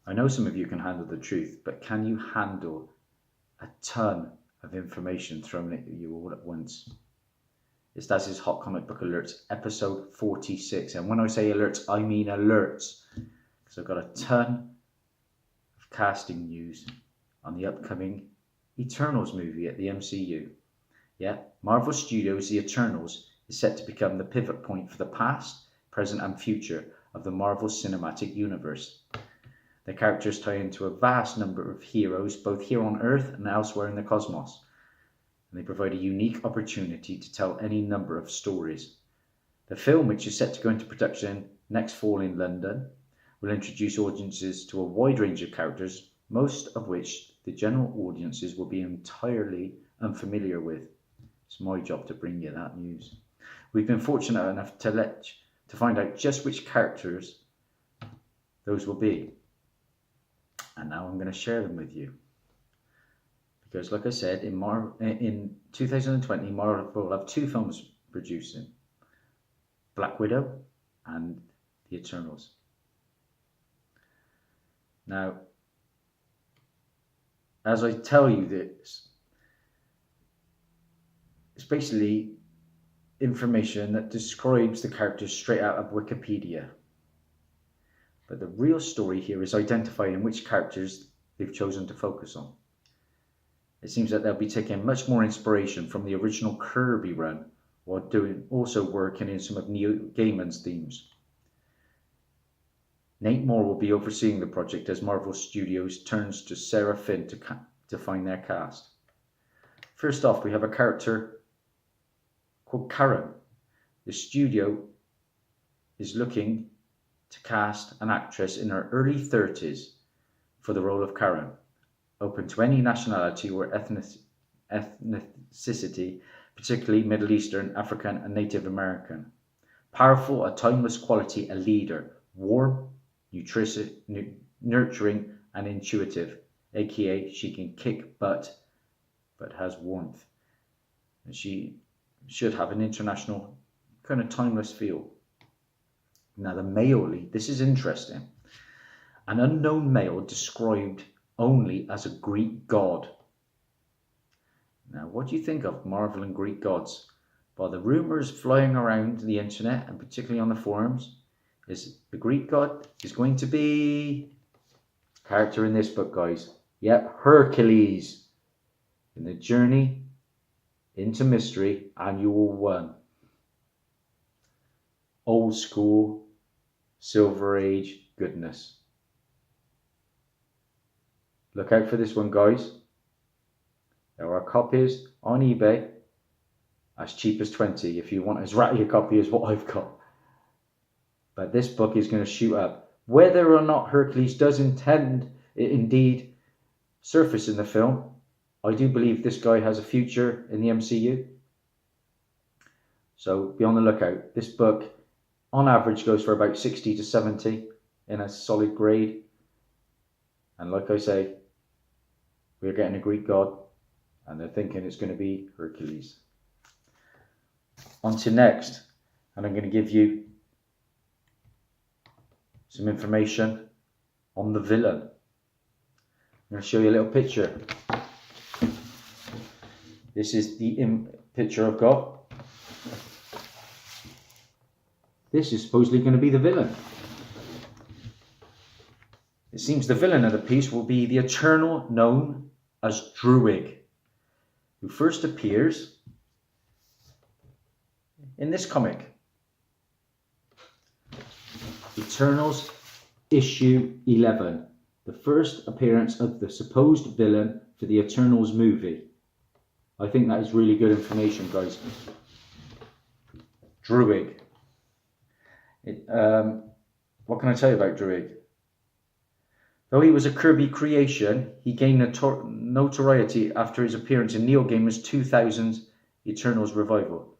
I know some of you can handle the truth, but can you handle a ton of information thrown at you all at once? It's Dazzie's Hot Comic Book Alerts, episode 46. And when I say alerts, I mean alerts. Because I've got a ton of casting news on the upcoming Eternals movie at the MCU. Yeah, Marvel Studios' The Eternals is set to become the pivot point for the past, present and future of the Marvel Cinematic Universe. The characters tie into a vast number of heroes, both here on Earth and elsewhere in the cosmos. And they provide a unique opportunity to tell any number of stories. The film, which is set to go into production next fall in London, will introduce audiences to a wide range of characters, most of which the general audiences will be entirely unfamiliar with. It's my job to bring you that news. We've been fortunate enough to find out just which characters those will be. And now I'm going to share them with you. Because like I said, in 2020, Marvel will have two films producing. Black Widow and The Eternals. Now, as I tell you this, it's basically information that describes the characters straight out of Wikipedia. But the real story here is identifying which characters they've chosen to focus on. It seems that they'll be taking much more inspiration from the original Kirby run, while also working in some of Neil Gaiman's themes. Nate Moore will be overseeing the project as Marvel Studios turns to Sarah Finn to find their cast. First off, we have a character called Karen. The studio is looking to cast an actress in her early 30s for the role of Karen, open to any nationality or ethnicity, particularly Middle Eastern, African and Native American. Powerful, a timeless quality, a leader, warm, nurturing and intuitive, aka she can kick butt but has warmth. And she should have an international kind of timeless feel. Now the male lead, this is interesting. An unknown male described only as a Greek god. Now what do you think of Marvel and Greek gods? Well, the rumours flying around the internet and particularly on the forums is the Greek god is going to be a character in this book, guys. Yep, Hercules in the Journey into Mystery Annual 1. Old school, Silver Age goodness. Look out for this one, guys. There are copies on eBay as cheap as 20 if you want as ratty a copy as what I've got. But this book is going to shoot up. Whether or not Hercules does indeed surface in the film, I do believe this guy has a future in the MCU. So be on the lookout. This book on average goes for about 60 to 70 in a solid grade. And like I say, we're getting a Greek god and they're thinking it's going to be Hercules. On to next, and I'm going to give you some information on the villain. I'm going to show you a little picture. This is the picture I've got. This is supposedly going to be the villain. It seems the villain of the piece will be the Eternal known as Druig, who first appears in this comic. Eternals issue 11, the first appearance of the supposed villain for the Eternals movie. I think that is really good information, guys. Druig. What can I tell you about Druig? Though he was a Kirby creation, he gained notoriety after his appearance in Neil Gaiman's 2000s Eternals revival.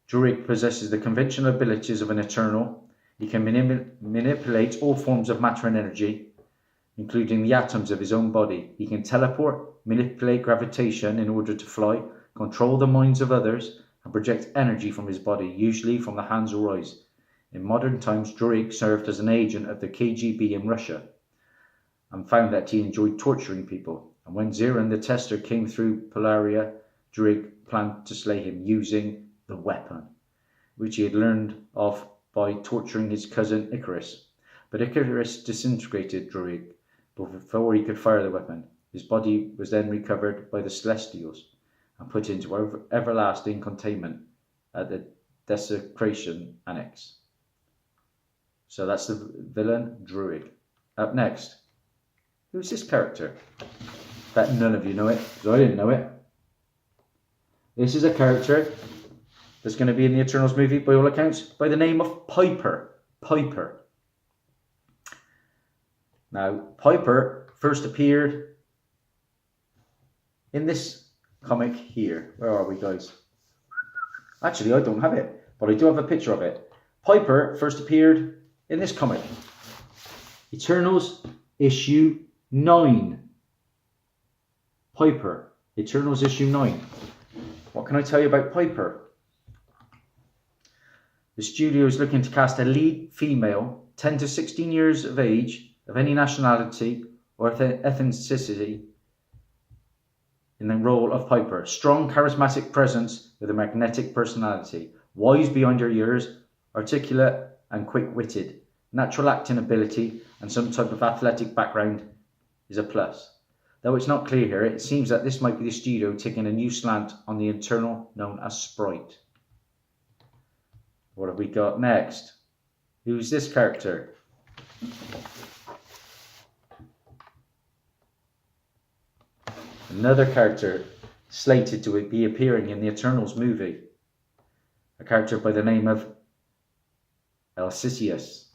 Druig possesses the conventional abilities of an Eternal. He can manipulate all forms of matter and energy, including the atoms of his own body. He can teleport, manipulate gravitation in order to fly, control the minds of others, and project energy from his body, usually from the hands or eyes. In modern times, Druig served as an agent of the KGB in Russia. and found that he enjoyed torturing people. And when Ziran the tester came through Polaria, Druig planned to slay him using the weapon, which he had learned of by torturing his cousin Icarus. But Icarus disintegrated Druig before he could fire the weapon. His body was then recovered by the Celestials and put into everlasting containment at the Desecration Annex. So that's the villain, Druig. Up next, who's this character? Bet none of you know it, so I didn't know it. This is a character that's going to be in the Eternals movie, by all accounts, by the name of Piper. Piper. Now, Piper first appeared in this comic here. Where are we, guys? Actually, I don't have it, but I do have a picture of it. Piper first appeared in this comic. Eternals issue 9. Piper. Eternals issue 9. What can I tell you about Piper? The studio is looking to cast a lead female, 10 to 16 years of age, of any nationality or ethnicity, in the role of Piper. Strong, charismatic presence with a magnetic personality. Wise behind her years, articulate and quick-witted. Natural acting ability and some type of athletic background is a plus. Though it's not clear here, it seems that this might be the studio taking a new slant on the Eternal known as Sprite. What have we got next? Who's this character? Another character slated to be appearing in the Eternals movie. A character by the name of Aloisius.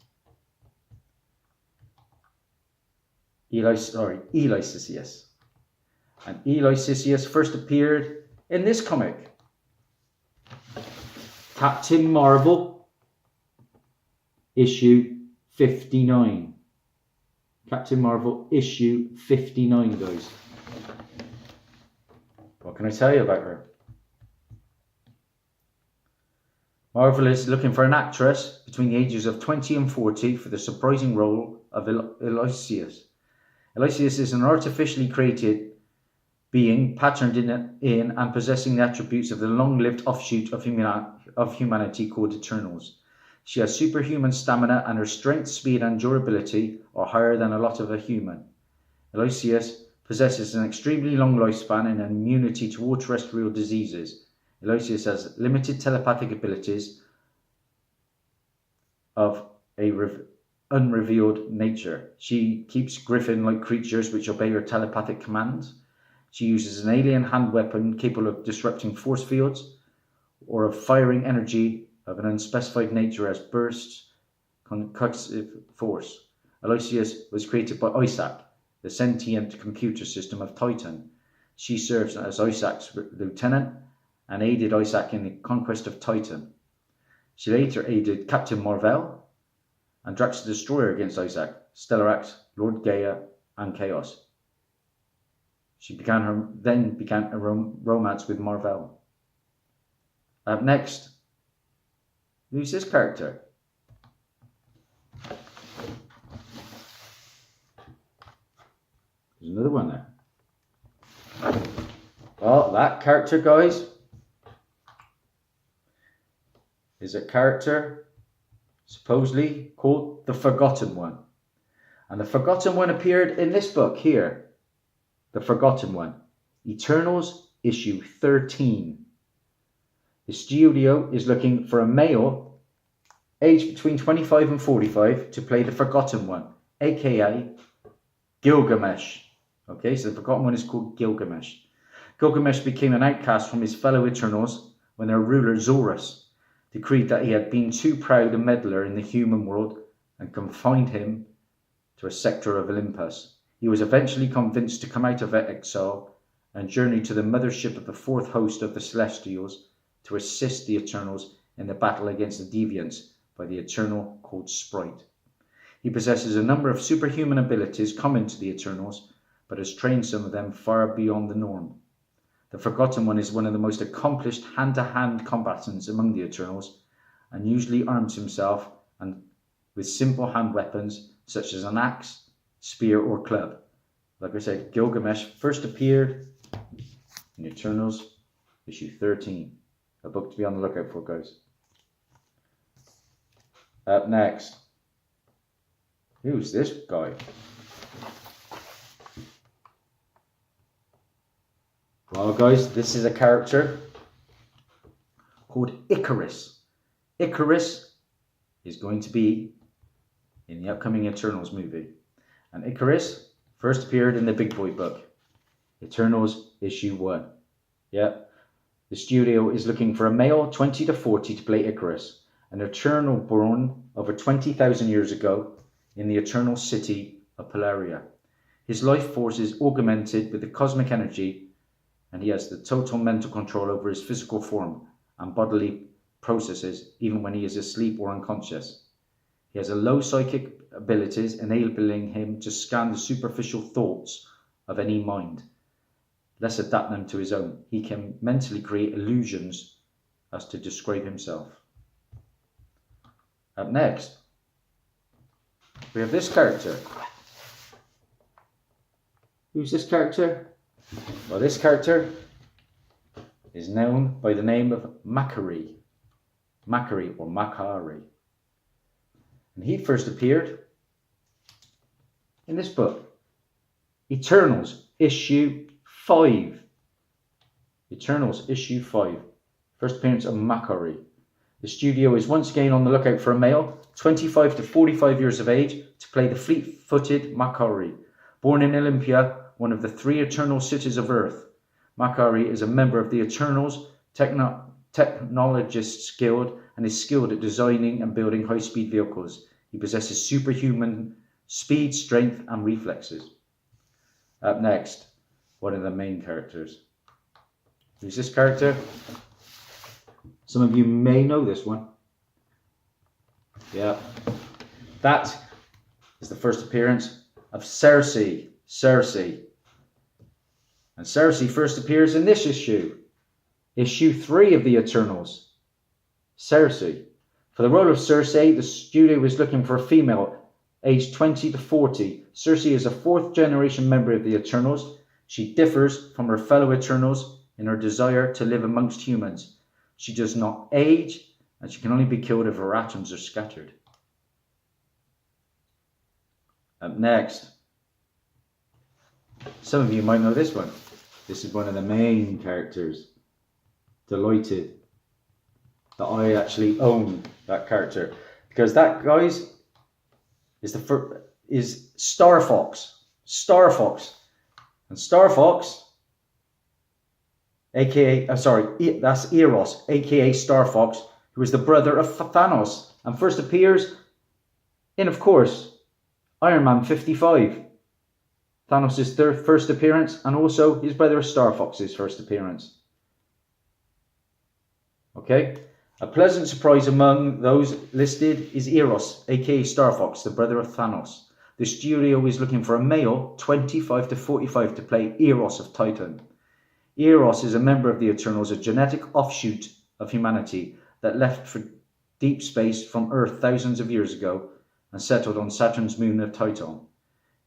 Aloisius. And Aloisius first appeared in this comic. Captain Marvel, issue 59. Captain Marvel, issue 59, guys. What can I tell you about her? Marvel is looking for an actress between the ages of 20 and 40 for the surprising role of Aloisius. Aloisius is an artificially created being patterned in and possessing the attributes of the long-lived offshoot of humanity called Eternals. She has superhuman stamina, and her strength, speed and durability are higher than a lot of a human. Aloisius possesses an extremely long lifespan and an immunity to all terrestrial diseases. Aloisius has limited telepathic abilities of a unrevealed nature. She keeps griffin-like creatures which obey her telepathic commands. She uses an alien hand weapon capable of disrupting force fields or of firing energy of an unspecified nature as bursts, concussive force. Aloisius was created by Isaac, the sentient computer system of Titan. She serves as Isaac's lieutenant and aided Isaac in the conquest of Titan. She later aided Captain Marvel and Drax the Destroyer against Isaac, Stellax, Lord Gaia, and Chaos. She began a romance with Marvel. Up next, who's this character? There's another one there. Well, that character, guys, is a character supposedly called the Forgotten One. And the Forgotten One appeared in this book here. The Forgotten One. Eternals issue 13. The studio is looking for a male aged between 25 and 45 to play the Forgotten One, aka Gilgamesh. Okay, so the Forgotten One is called Gilgamesh. Gilgamesh became an outcast from his fellow Eternals when their ruler Soros decreed that he had been too proud a meddler in the human world and confined him to a sector of Olympus. He was eventually convinced to come out of exile and journey to the mothership of the fourth host of the Celestials to assist the Eternals in the battle against the Deviants by the Eternal called Sprite. He possesses a number of superhuman abilities common to the Eternals, but has trained some of them far beyond the norm. The Forgotten One is one of the most accomplished hand-to-hand combatants among the Eternals, and usually arms himself with simple hand weapons such as an axe, spear, or club. Like I said, Gilgamesh first appeared in Eternals, issue 13. A book to be on the lookout for, guys. Up next. Who's this guy? Well, guys, this is a character called Icarus. Icarus is going to be in the upcoming Eternals movie. And Icarus first appeared in the Big Boy book, Eternals issue 1. Yeah. The studio is looking for a male 20 to 40 to play Icarus, an Eternal born over 20,000 years ago in the Eternal city of Polaria. His life force is augmented with the cosmic energy, and he has the total mental control over his physical form and bodily processes, even when he is asleep or unconscious. He has a low psychic abilities, enabling him to scan the superficial thoughts of any mind. Let's adapt them to his own. He can mentally create illusions as to describe himself. Up next, we have this character. Who's this character? Well, this character is known by the name of mockery. Mockery or mockery. And he first appeared in this book, Eternals issue 5. Eternals issue 5. First appearance of mockery. The studio is once again on the lookout for a male, 25 to 45 years of age, to play the fleet-footed mockery. Born in Olympia, one of the 3 eternal cities of Earth, mockery is a member of the Eternals Technologists Guild and is skilled at designing and building high-speed vehicles. He possesses superhuman speed, strength, and reflexes. Up next, one of the main characters. Who's this character? Some of you may know this one. Yeah. That is the first appearance of Cersei. And Cersei first appears in this issue. Issue 3 of the Eternals. Cersei. For the role of Cersei, the studio is looking for a female aged 20 to 40. Cersei is a 4th generation member of the Eternals. She differs from her fellow Eternals in her desire to live amongst humans. She does not age, and she can only be killed if her atoms are scattered. Up next, some of you might know this one. This is one of the main characters. Delighted that I actually own that character, because that, guys, is Star Fox. And Star Fox, that's Eros, aka Star Fox, who is the brother of Thanos, and first appears in, of course, Iron Man 55. Thanos' first appearance, and also his brother Star Fox's first appearance. Okay? A pleasant surprise among those listed is Eros, aka Star Fox, the brother of Thanos. The studio is looking for a male, 25 to 45, to play Eros of Titan. Eros is a member of the Eternals, a genetic offshoot of humanity that left for deep space from Earth thousands of years ago and settled on Saturn's moon of Titan.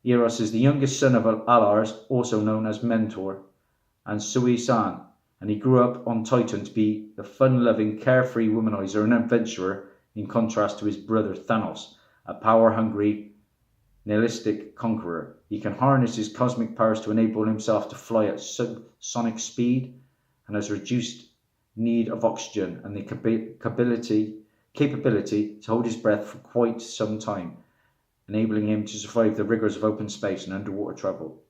Eros is the youngest son of Alars, also known as Mentor, and Sui-san, and he grew up on Titan to be the fun-loving, carefree womanizer and adventurer, in contrast to his brother Thanos, a power-hungry, nihilistic conqueror. He can harness his cosmic powers to enable himself to fly at subsonic speed, and has reduced need of oxygen and the capability to hold his breath for quite some time, enabling him to survive the rigors of open space and underwater travel.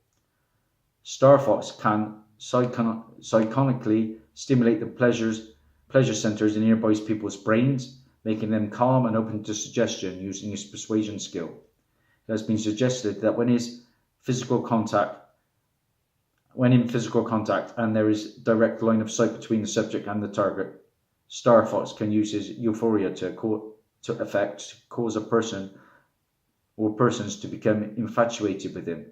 Star Fox can psychonically stimulate the pleasure centers in nearby people's brains, making them calm and open to suggestion using his persuasion skill. It has been suggested that when in physical contact and there is direct line of sight between the subject and the target, Star Fox can use his euphoria to cause a person or persons to become infatuated with him,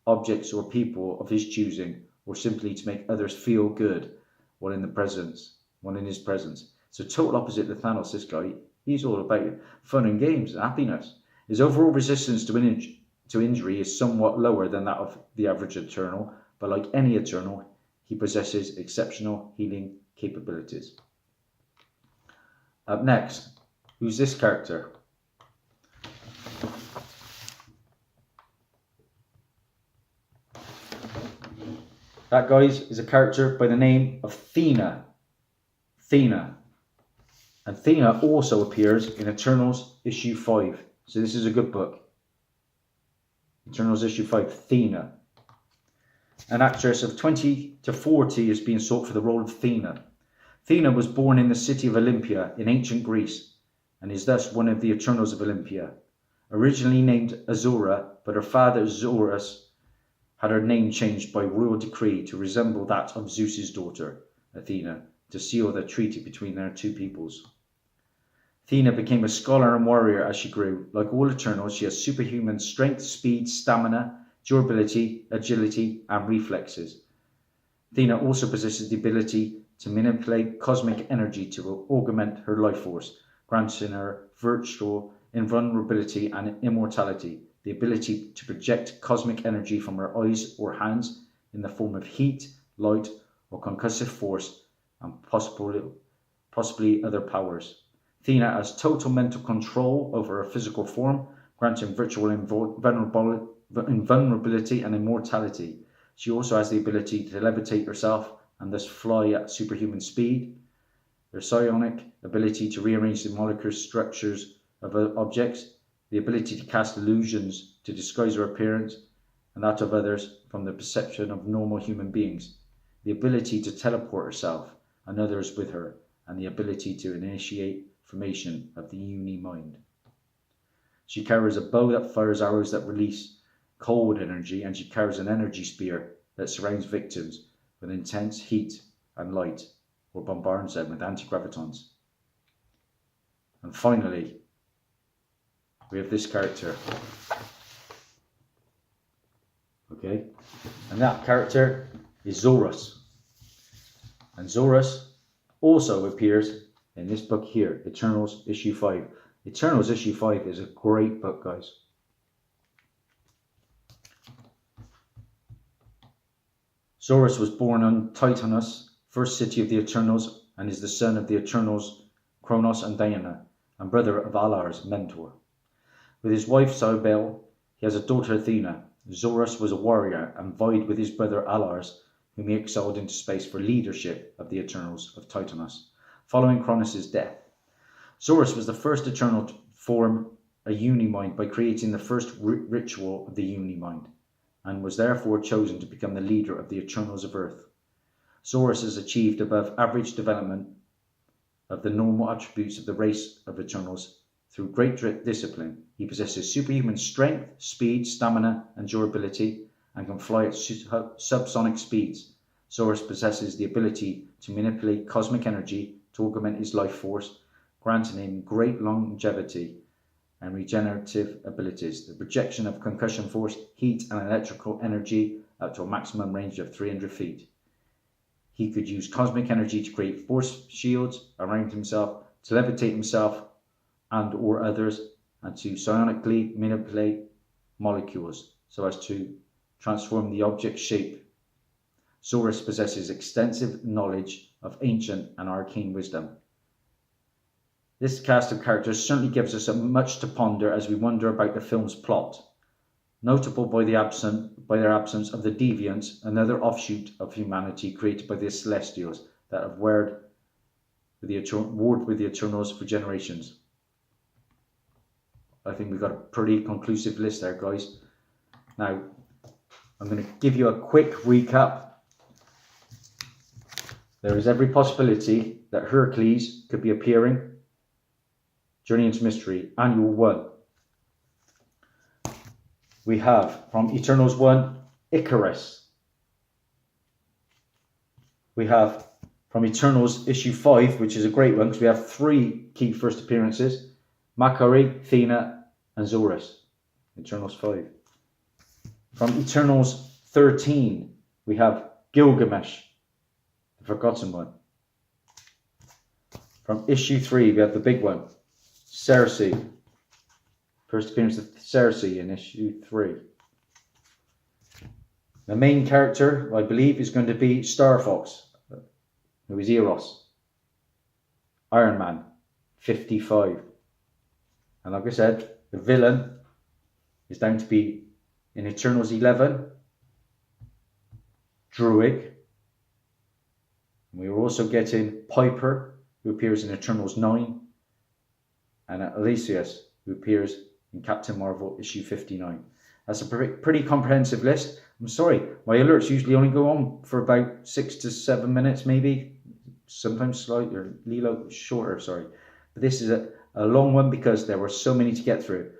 objects or people of his choosing, or simply to make others feel good while in his presence. So total opposite to Thanos, this guy. He's all about fun and games, happiness. His overall resistance to to injury is somewhat lower than that of the average Eternal, but like any Eternal, he possesses exceptional healing capabilities. Up next, who's this character? That, guys, is a character by the name of Thena. Thena. And Thena also appears in Eternals issue 5. So this is a good book. Eternals issue 5, Thena. An actress of 20 to 40 is being sought for the role of Thena. Thena was born in the city of Olympia in ancient Greece and is thus one of the Eternals of Olympia. Originally named Azura, but her father Soros had her name changed by royal decree to resemble that of Zeus's daughter, Athena, to seal the treaty between their two peoples. Thena became a scholar and warrior as she grew. Like all Eternals, she has superhuman strength, speed, stamina, durability, agility, and reflexes. Thena also possesses the ability to manipulate cosmic energy to augment her life force, granting her virtual invulnerability and immortality, the ability to project cosmic energy from her eyes or hands in the form of heat, light, or concussive force, and possibly other powers. Thena has total mental control over her physical form, granting virtual invulnerability and immortality. She also has the ability to levitate herself and thus fly at superhuman speed. Her psionic ability to rearrange the molecular structures of objects, the ability to cast illusions to disguise her appearance and that of others from the perception of normal human beings, the ability to teleport herself and others with her, and the ability to initiate formation of the uni-mind. She carries a bow that fires arrows that release cold energy, and she carries an energy spear that surrounds victims with intense heat and light, or bombards them with anti-gravitons. And finally, we have this character. Okay, and that character is Soros. And Soros also appears in this book here, Eternals issue 5. Eternals issue 5 is a great book, guys. Soros was born on Titanus, first city of the Eternals, and is the son of the Eternals Kronos and Diana, and brother of Alar's mentor. With his wife Cybele, he has a daughter Thena. Soros was a warrior and vied with his brother Alars, whom he exiled into space for leadership of the Eternals of Titanus, following Kronos' death. Soros was the first Eternal to form a Unimind by creating the first ritual of the Unimind, and was therefore chosen to become the leader of the Eternals of Earth. Soros has achieved above average development of the normal attributes of the race of Eternals through great discipline. He possesses superhuman strength, speed, stamina, and durability, and can fly at subsonic speeds. Soros possesses the ability to manipulate cosmic energy to augment his life force, granting him great longevity and regenerative abilities, the projection of concussion force, heat, and electrical energy up to a maximum range of 300 feet. He could use cosmic energy to create force shields around himself, to levitate himself and or others, and to psionically manipulate molecules so as to transform the object's shape. Soros possesses extensive knowledge of ancient and arcane wisdom. This cast of characters certainly gives us much to ponder as we wonder about the film's plot, notable by their absence of the deviants, another offshoot of humanity created by the Celestials that have warred with the Eternals for generations. I think we've got a pretty conclusive list there, guys. Now, I'm going to give you a quick recap. There is every possibility that Hercules could be appearing. Journey into Mystery, Annual 1. We have, from Eternals 1, Icarus. We have, from Eternals issue 5, which is a great one, because we have 3 key first appearances. Mockery, Thena, and Soros. Eternals 5. From Eternals 13, we have Gilgamesh, the forgotten one. From issue 3, we have the big one, Cersei. First appearance of Cersei in issue 3. The main character, I believe, is going to be Star Fox, who is Eros. Iron Man, 55. And like I said, the villain is down to be in Eternals 11, Druig. We are also getting Piper, who appears in Eternals 9, and Aloisius, who appears in Captain Marvel issue 59. That's a pretty comprehensive list. I'm sorry, my alerts usually only go on for about 6 to 7 minutes, maybe. Sometimes slightly, or little shorter, sorry. But this is a long one because there were so many to get through.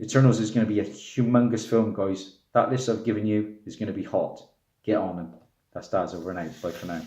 Eternals is going to be a humongous film, guys. That list I've given you is going to be hot. Get on them. That's Daz over and out. Bye for now.